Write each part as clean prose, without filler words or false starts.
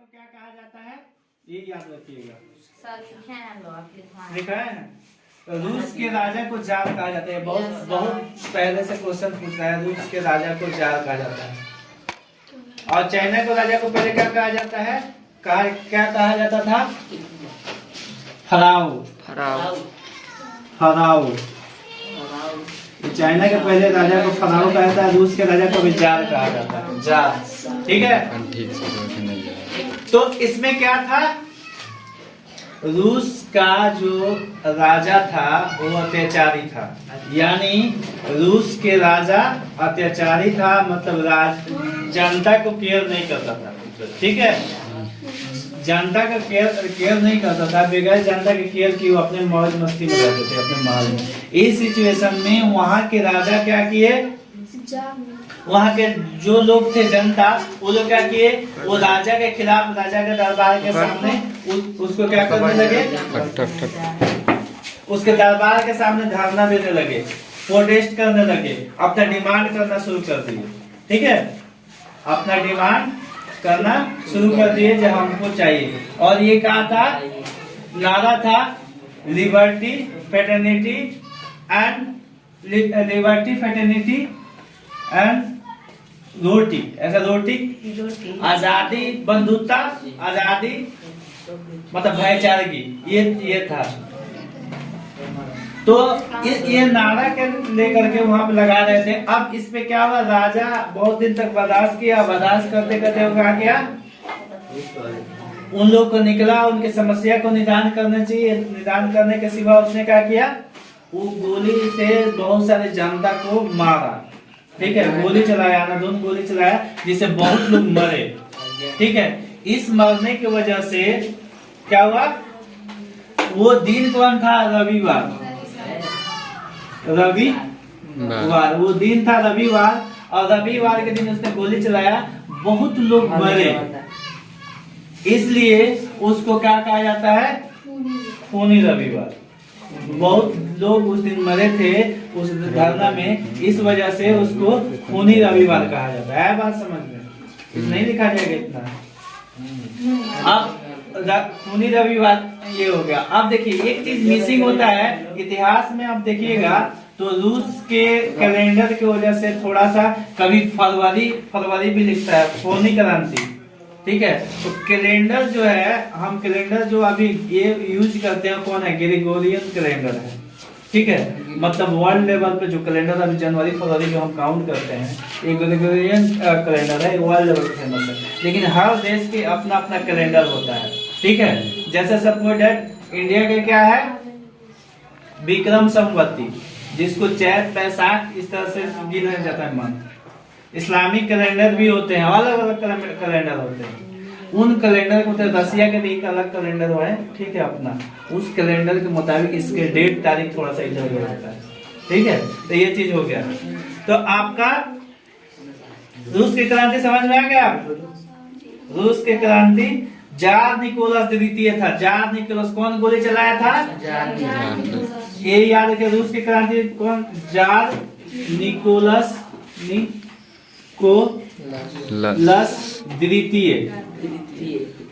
को क्या कहा जाता है, ये याद रखिएगा। लिखा लिखा है ना, रूस के राजा को जार कहा जाता है। बहुत बहुत पहले से क्वेश्चन पूछ रहा है। रूस के राजा को जार कहा जाता है। और चाइना को राजा को पहले क्या कहा जाता है, क्या कहा जाता था, फराओ। फराओ। चाइना के पहले राजा को फराओ कहा जाता है, रूस के राजा को भी जार कहा जाता है। जार, ठीक है। तो इसमें क्या था, रूस का जो राजा था वो अत्याचारी था, यानी रूस के राजा अत्याचारी था, मतलब जनता को केयर नहीं करता था। ठीक है, जनता का केयर नहीं करता था, बगैर जनता के केयर की वो अपने मौज मस्ती में रहते थे अपने महल में। इस सिचुएशन में वहाँ के राजा क्या किए, वहाँ के जो लोग थे जनता, वो लोग क्या किए, वो राजा के खिलाफ, राजा के दरबार के सामने उसको क्या करने लगे, उसके दरबार के सामने धरना देने लगे, प्रोटेस्ट करने लगे, अपना डिमांड करना शुरू कर दिए। ठीक है, अपना डिमांड करना शुरू कर दिए जो हमको चाहिए। और ये कहा था, नारा था लिबर्टी फ्रेटर्निटी एंड रोटी, ऐसा रोटी, आजादी, बंधुता, आजादी मतलब भाईचारगी, ये था। तो ये नारा के लेकर के वहां पे लगा रहे थे। अब इस पे क्या हुआ, राजा बहुत दिन तक बर्दाश्त किया, बर्दाश्त करते करते वो क्या, उन लोग को निकला, उनकी समस्या को निदान करना चाहिए, निदान करने के सिवा उसने क्या किया, वो गोली से बहुत सारे जनता को मारा। ठीक है, गोली चलाया, अंधाधुंध गोली चलाया, जिससे बहुत लोग मरे। ठीक है, इस मरने की वजह से क्या हुआ, वो दिन कौन था, रविवार, वो दिन था रविवार, और रविवार के दिन उसने गोली चलाया, बहुत लोग मरे, इसलिए उसको क्या कहा जाता है, खूनी रविवार। बहुत लोग उस दिन मरे थे उस धरना में, इस वजह से उसको खूनी रविवार कहा जाता है। बात समझ में नहीं लिखा जाएगा इतना। अब खूनी रविवार ये हो गया। अब देखिए एक चीज मिसिंग होता है इतिहास में, आप देखिएगा तो रूस के कैलेंडर की वजह से थोड़ा सा कभी फरवरी भी लिखता है, खूनी क्रांति। ठीक है, तो कैलेंडर जो है, हम कैलेंडर जो अभी ये यूज करते हैं कौन है, ग्रेगोरियन कैलेंडर है। ठीक है, मतलब वर्ल्ड लेवल पे जो कैलेंडर अभी जनवरी फरवरी जो हम काउंट करते हैं, ये ग्रेगोरियन कैलेंडर है, वर्ल्ड लेवल पे फेमस है। लेकिन हर देश के अपना अपना कैलेंडर होता है। ठीक है, जैसे सपोज दैट इंडिया के क्या है, विक्रम संवत्ती, जिसको चैत बैसाख इस तरह से गिना जाता है मंथ। इस्लामिक कैलेंडर भी होते हैं, अलग अलग कैलेंडर होते हैं। उन कैलेंडर के मतलब रसिया के भी एक अलग कैलेंडर है। ठीक है, अपना उस कैलेंडर के मुताबिक इसके डेट तारीख थोड़ा सा इधर उधर होता है। ठीक है, तो ये चीज हो गया। तो आपका रूस की क्रांति समझ में आ गया। रूस की क्रांति जार निकोलस द्वितीय था। जार निकोलस कौन गोली चलाया था, ये याद रखिए। रूस की क्रांति कौन, जार निकोलस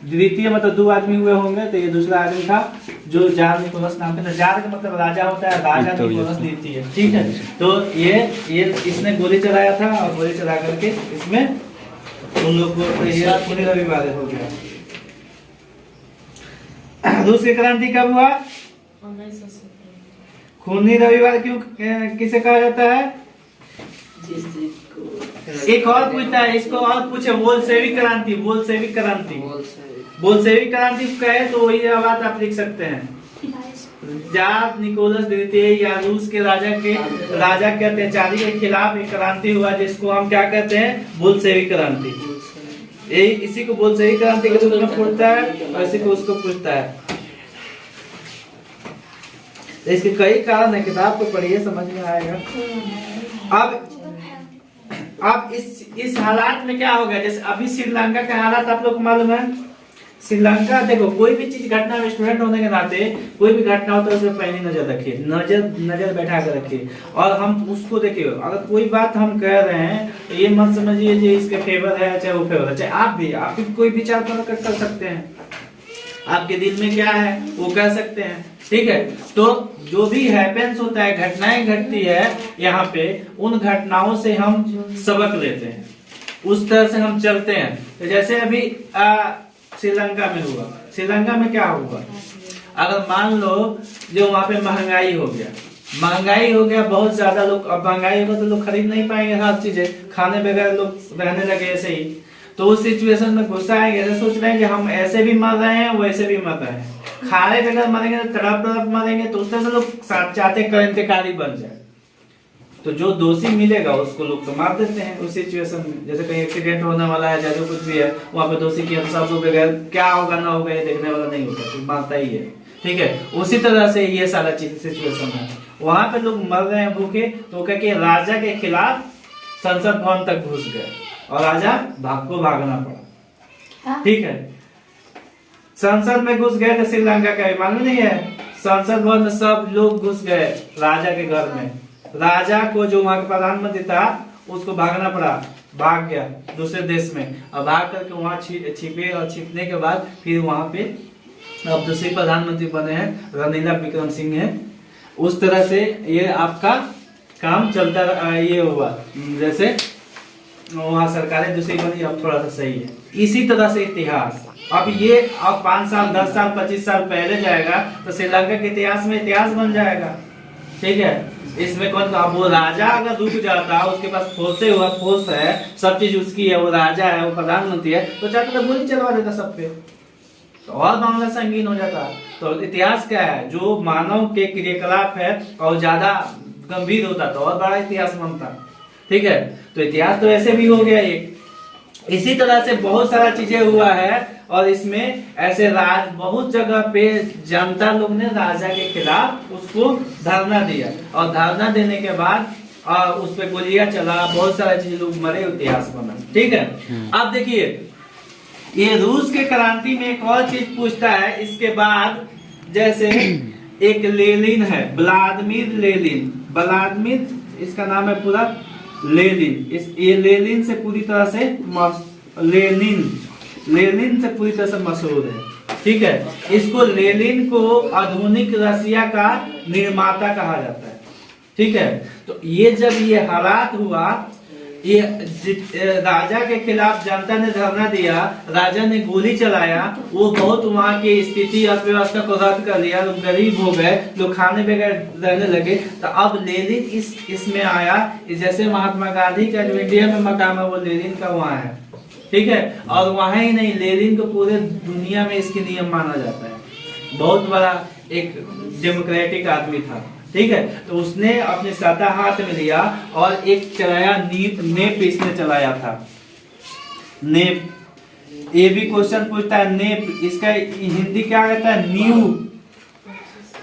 द्वितीय मतलब दो आदमी हुए होंगे, तो ये दूसरा आदमी था जो जार निकोलस नाम का था। जार का मतलब राजा होता है, राजा निकोलस द्वितीय। ठीक है, तो ये इसने गोली चलाया था, और गोली चला करके इसमें उन लोग को खूनी रविवार हो गया। रूस की क्रांति कब हुआ, खूनी रविवार क्यों किसे कहा जाता है। एक और पूछता है, इसको और पूछे, बोल्शेविक क्रांति, बोल्शेविक क्रांति, बोल्शेविक क्रांति कहे तो वही बात आप लिख सकते हैं। जार निकोलस द्वितीय या रूस के राजा के अत्याचारी के खिलाफ एक क्रांति हुआ, जिसको हम क्या कहते हैं, बोल्शेविक क्रांति। इसी को बोल्शेविक क्रांति के रूप में पूछता है, और इसी को उसको पूछता है। इसके कई कारण है, किताब को पढ़िए समझ में आएगा। अब इस हालात में क्या हो गया, जैसे अभी श्रीलंका का हालात आप लोग को मालूम है। श्रीलंका देखो, कोई भी चीज घटना में स्टूडेंट होने के नाते कोई भी घटना होता है उसमें पैनी नजर रखिए, नजर बैठा कर रखिए, और हम उसको देखिए। अगर कोई बात हम कह रहे हैं तो ये मत समझिए जी इसके फेवर है चाहे वो फेवर है, चाहे आप भी कोई विचार प्रकट कर सकते हैं, आपके दिल में क्या है वो कह सकते हैं, ठीक है। तो जो भी हैपेंस होता है, घटनाएं घटती है यहाँ पे, उन घटनाओं से हम सबक लेते हैं, उस तरह से हम चलते हैं। तो जैसे अभी श्रीलंका में हुआ, श्रीलंका में क्या हुआ, अगर मान लो जो वहां पे महंगाई हो गया बहुत ज्यादा, लोग अब महंगाई होगा तो लोग खरीद नहीं पाएंगे हर चीजें, खाने बगैर लोग रहने लगे ऐसे ही, तो उस सिचुएशन में गुस्सा आएंगे, ऐसे सोच रहे हैं कि हम ऐसे भी मर रहे हैं वैसे भी मर रहे हैं, खाने बगैर मरेंगे तो तड़प मरेंगे, तो उस तरह से लोग चाहते क्रांतिकारी बन जाए, तो जो दोषी मिलेगा उसको लोग तो मार देते हैं उस सिचुएशन में। जैसे कहीं एक्सीडेंट होने वाला है, जैसे कुछ भी है, वहाँ पे दोषी किया तो सब लोग बगैर क्या होगा ना होगा ये देखने वाला नहीं होता, तो मारता ही है, ठीक है। उसी तरह से ये सारा चीज सिचुएशन है, वहां पे लोग मर रहे हैं भूखे, तो क्या कि राजा के खिलाफ संसद भवन तक घुस गए और राजा भागना पड़ा, ठीक है। संसद में घुस गए तो श्रीलंका का मालूम नहीं है, संसद भवन में सब लोग घुस गए राजा के घर में, राजा को जो वहां का प्रधानमंत्री था उसको भागना पड़ा, भाग गया दूसरे देश में, और भाग करके वहां छिपे, और छिपने के बाद फिर वहां पे अब दूसरे प्रधानमंत्री बने हैं, रणीला विक्रमसिंघे है। उस तरह से ये आपका काम चलता ये हुआ, जैसे वहां सरकारें दूसरी बनी, अब थोड़ा सा सही है। इसी तरह से इतिहास, अब ये अब 5 साल 10 साल 25 साल पहले जाएगा तो श्रीलंका के इतिहास में इतिहास बन जाएगा, ठीक है। इसमें कौन, वो राजा अगर रुक जाता, उसके पास फोर्स है, सब चीज उसकी है, वो राजा है, वो प्रधानमंत्री है, तो चाहता तो गोली चलवा देता सब पे, तो और मामला संगीन हो जाता। तो इतिहास क्या है, जो मानव के क्रियाकलाप है और ज्यादा गंभीर होता तो और बड़ा इतिहास बनता, ठीक है। तो इतिहास तो ऐसे भी हो गया एक, इसी तरह से बहुत सारा चीजें हुआ है, और इसमें ऐसे बहुत जगह पे जनता लोग ने राजा के खिलाफ उसको धरना दिया, और धरना देने के बाद उस पे गोलियां चला, बहुत सारा चीज लोग मरे, इतिहास बना, ठीक है। अब देखिए ये रूस के क्रांति में एक और चीज पूछता है इसके बाद, जैसे एक लेनिन है, व्लादिमीर, इसका नाम है पूरा लेनिन, ये लेनिन से पूरी तरह से लेनिन से पूरी तरह से मशहूर है, ठीक है। इसको लेनिन को आधुनिक रसिया का निर्माता कहा जाता है, ठीक है। तो ये जब ये हालात हुआ, ये राजा के खिलाफ जनता ने धरना दिया, राजा ने गोली चलाया, वो बहुत वहाँ की स्थिति अर्थव्यवस्था को रद्द कर दिया, लोग गरीब हो गए, लोग खाने बगैर रहने लगे। तो अब लेनिन इसमें आया, जैसे महात्मा गांधी का जो इंडिया में मकाम है वो लेनिन का वहाँ है, ठीक है। और वहाँ ही नहीं, लेनिन को पूरे दुनिया में इसके नियम माना जाता है, बहुत बड़ा एक डेमोक्रेटिक आदमी था, ठीक है। तो उसने अपने सत्ता हाथ में लिया और एक चलाया नेप इसने चलाया था, नेप। ये भी क्वेश्चन पूछता है नेप, इसका हिंदी क्या कहता है,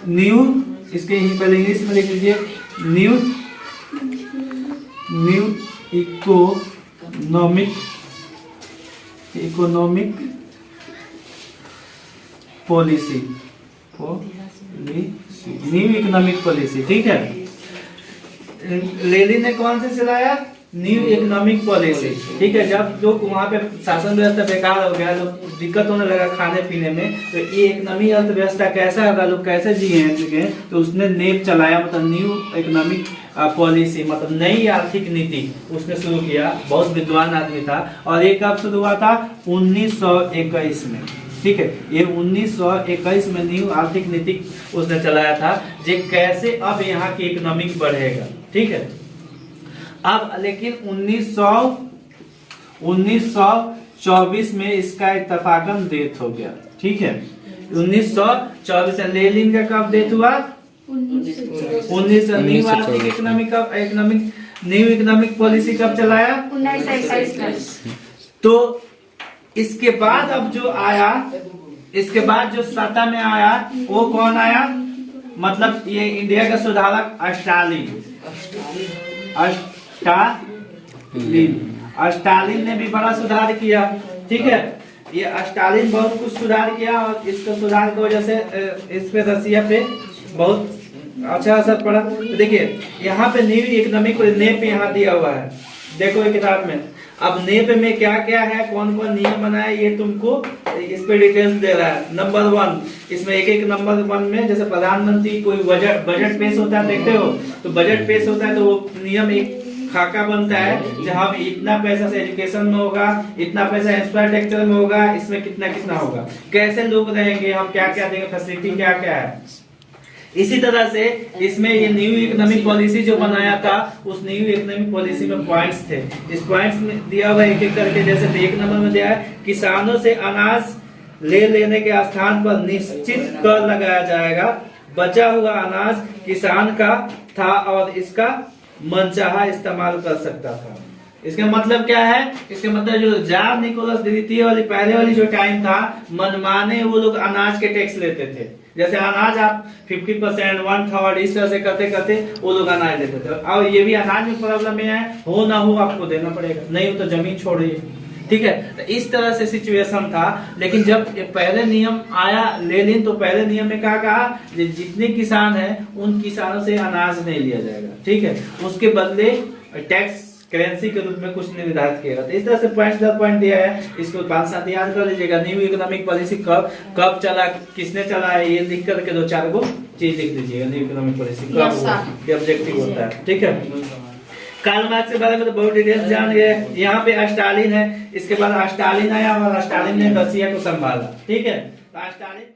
न्यू, इसके पहले इंग्लिश में लिख लीजिए, new economic policy, new economic policy, ठीक है। लेनिन ने कौन से चलाया, न्यू इकोनॉमिक पॉलिसी, ठीक है। जब लोग वहाँ पे शासन व्यवस्था बेकार हो गया, लोग दिक्कत होने लगा खाने पीने में, तो ये इकोनॉमिक अर्थव्यवस्था कैसा होगा, लोग कैसे जिए, तो उसने नेप चलाया, मतलब न्यू इकोनॉमिक पॉलिसी, मतलब नई आर्थिक नीति उसने शुरू किया। बहुत विद्वान आदमी था, और ये कब शुरू हुआ था, 1921 में, ठीक है। ये 1921 में न्यू आर्थिक नीति उसने चलाया था, जे कैसे अब यहाँ की इकोनॉमिक बढ़ेगा, ठीक है। अब लेकिन 1924 में इसका इत्तफाकन डेथ हो गया, ठीक है। 1924 में लेनिन का कब डेथ हुआ, 1900। न्यू इकोनॉमिक पॉलिसी कब चलाया, 1921। तो इसके बाद अब जो आया, इसके बाद जो सत्ता में आया वो कौन आया, मतलब ये इंडिया का सुधारक स्टालिन ने भी बड़ा सुधार किया, ठीक है। ये स्टालिन बहुत कुछ सुधार किया और इसको सुधार की वजह से इस पे रसिया पे बहुत अच्छा असर पड़ा। तो देखिए यहाँ पे न्यू इकोनॉमिक नेप यहाँ दिया हुआ है, देखो ये किताब में। अब नेप में क्या क्या है, कौन कौन नियम बनाए, ये तुमको इस पे डिटेल्स दे रहा है। नंबर 1 इसमें एक नंबर 1 में जैसे प्रधानमंत्री कोई बजट पेश होता है, देखते हो तो बजट पेश होता है तो वो नियम एक खाका बनता है जहाँ पे इतना पैसा से एजुकेशन में होगा, इतना पैसा इंफ्रास्ट्रक्चर में होगा, इसमें कितना कितना होगा, कैसे लोग रहेंगे, हम क्या क्या देंगे, फैसिलिटी क्या क्या है। इसी तरह से इसमें ये न्यू इकोनॉमिक पॉलिसी जो बनाया था उस न्यू इकोनॉमिक पॉलिसी में पॉइंट्स थे। इस पॉइंट्स में दिया हुआ एक एक करके, जैसे एक नंबर में दिया है किसानों से अनाज ले लेने के स्थान पर निश्चित कर लगाया जाएगा। बचा हुआ अनाज किसान का था और इसका मनचाहा इस्तेमाल कर सकता था। इसका मतलब क्या है, इसका मतलब जो जार निकोलस द्वितीय वाली पहले वाली जो टाइम था, मनमाने वो लोग अनाज के टैक्स लेते थे। जैसे अनाज आप 50%, 1/3 इस तरह से करते करते वो लोग अनाज लेते थे। और ये भी अनाज में प्रॉब्लम है, हो ना हो आपको देना पड़ेगा, नहीं हो तो जमीन छोड़िए, ठीक है। तो इस तरह से सिचुएशन था। लेकिन जब ये पहले नियम आया लेनिन, तो पहले नियम में क्या कहा, जितने किसान हैं उन किसानों से अनाज नहीं लिया जाएगा, ठीक है, उसके बदले टैक्स करेंसी के रूप में कुछ निर्धारित किया। तो इस तरह से पॉइंट दर पॉइंट दिया है, इसको 5 साथ याद कर लीजिएगा। न्यू इकोनॉमिक पॉलिसी कब चला, किसने चला है, ये लिख करके 2-4 गो चीज लिख दीजिएगा। न्यू इकोनॉमिक पॉलिसी कब ऑब्जेक्टिव होता है, ठीक है। कार्ल मार्क्स के बारे में तो बहुत डिटेल्स जान गए। यहाँ पे स्टालिन है, इसके बाद स्टालिन आया और स्टालिन ने रसिया को संभाला, ठीक है। तो स्टालिन